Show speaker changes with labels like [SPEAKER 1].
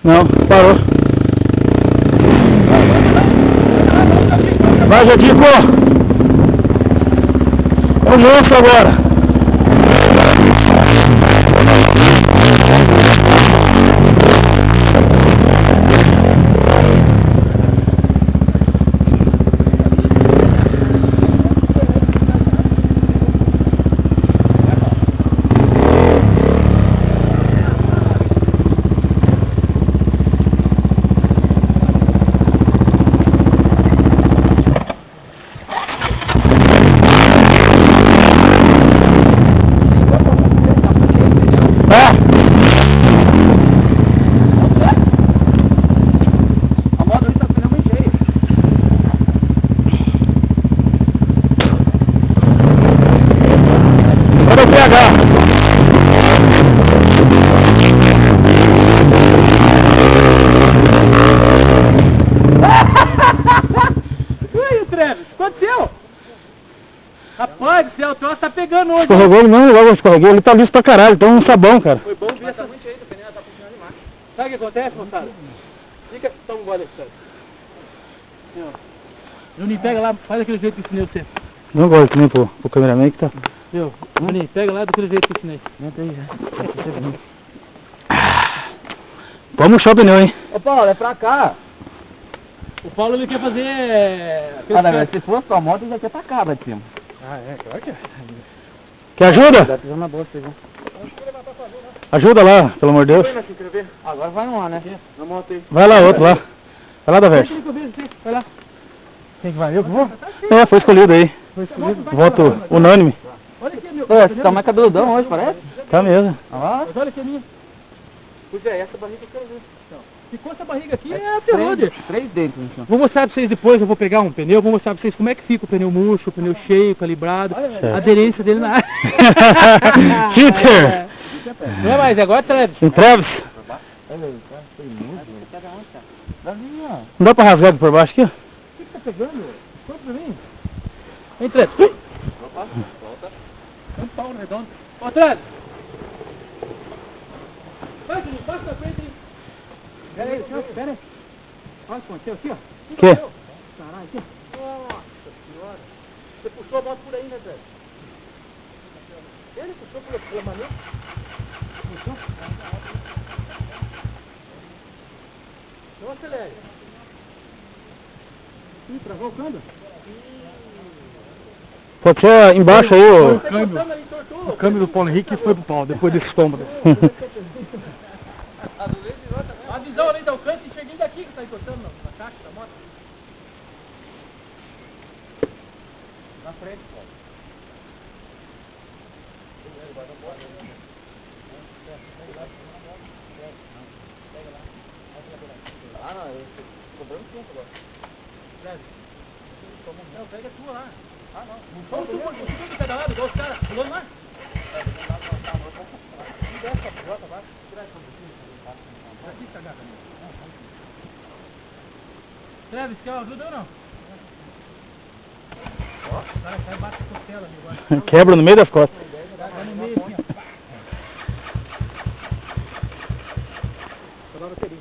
[SPEAKER 1] Não, parou. Vai, Jadico! É o monstro agora!
[SPEAKER 2] Rapaz do céu, o troço tá pegando hoje.
[SPEAKER 1] Escorregou não, logo escorregou, ele tá liso pra caralho, então um sabão, cara.
[SPEAKER 2] Foi bom ver essa muito aí, o pneu tá funcionando demais. Sabe o que acontece, moçada? Fica, toma um gole aí, Juninho, pega lá, faz aquele jeito que eu ensinei você.
[SPEAKER 1] Não gosto também pro cameraman que tá.
[SPEAKER 2] Juninho, pega lá daquele jeito que eu ensinei.
[SPEAKER 1] Entra aí já. Vamos murchar o pneu, hein?
[SPEAKER 3] Ô Paulo, é pra cá.
[SPEAKER 2] O Paulo ele quer fazer...
[SPEAKER 3] Mas se fosse sua moto, já quer pra cá, pra cima.
[SPEAKER 2] Ah, é, claro que é.
[SPEAKER 1] Quer ajuda?
[SPEAKER 3] Tá pisando na bolsa, feijão.
[SPEAKER 1] Ajuda lá, pelo amor de Deus.
[SPEAKER 3] Agora vai um lá, né? Na moto aí.
[SPEAKER 1] Vai lá, outro lá. Vai lá, da Veste.
[SPEAKER 2] Vai lá.
[SPEAKER 1] Quem que vai? Eu que vou? É, foi escolhido aí.
[SPEAKER 2] Foi escolhido.
[SPEAKER 1] Voto unânime.
[SPEAKER 2] Olha aqui, meu.
[SPEAKER 3] Você tá mais cabeludão hoje, parece?
[SPEAKER 1] Tá mesmo.
[SPEAKER 3] Ah,
[SPEAKER 2] Mas olha aqui a minha.
[SPEAKER 3] pois é, essa barriga eu quero ver.
[SPEAKER 2] Ficou essa barriga aqui, é a ferrode.
[SPEAKER 3] Três dentes no chão.
[SPEAKER 2] Vou mostrar pra vocês depois, eu vou pegar um pneu, vou mostrar pra vocês como é que fica o pneu murcho, o pneu cheio, calibrado, a aderência dele na área.
[SPEAKER 1] Cheater!
[SPEAKER 2] Não é mais, agora é Travis.
[SPEAKER 1] Em Travis? Não dá pra rasgar aqui por baixo aqui, ó?
[SPEAKER 2] O que tá pegando? Conta pra mim. Vem, Travis. Opa, volta. Um pau redondo. Ó, Travis. Vai, Juninho, passa na frente aí. Pera aí, pera aí. Olha o que aconteceu aqui, ó.
[SPEAKER 1] Que?
[SPEAKER 2] Caralho, aqui, ó. Nossa senhora. Você puxou a moto por aí, né, Travis? Ele puxou pela maneira? Puxou? Não acelere. Ih, travou o câmbio?
[SPEAKER 1] Pode ser embaixo aí,
[SPEAKER 2] O câmbio do Paulo Henrique foi pro pau, depois desse estômago. A visão além do alcance e cheguei daqui que tá encostando na caixa da moto. Na frente, pô.
[SPEAKER 3] Ah, não, eu tô cobrando tempo agora.
[SPEAKER 2] Não, pega a tua lá. Ah, não. Só o segundo de cada lado, igual os caras. Pulando lá. Desce a bota abaixo. Aqui tá gata. Travis, quer ajuda ou não? Vai, bate a costela ali agora.
[SPEAKER 1] Quebra no meio das costas.
[SPEAKER 2] Vai no meio aqui, ó. Tá na bateria.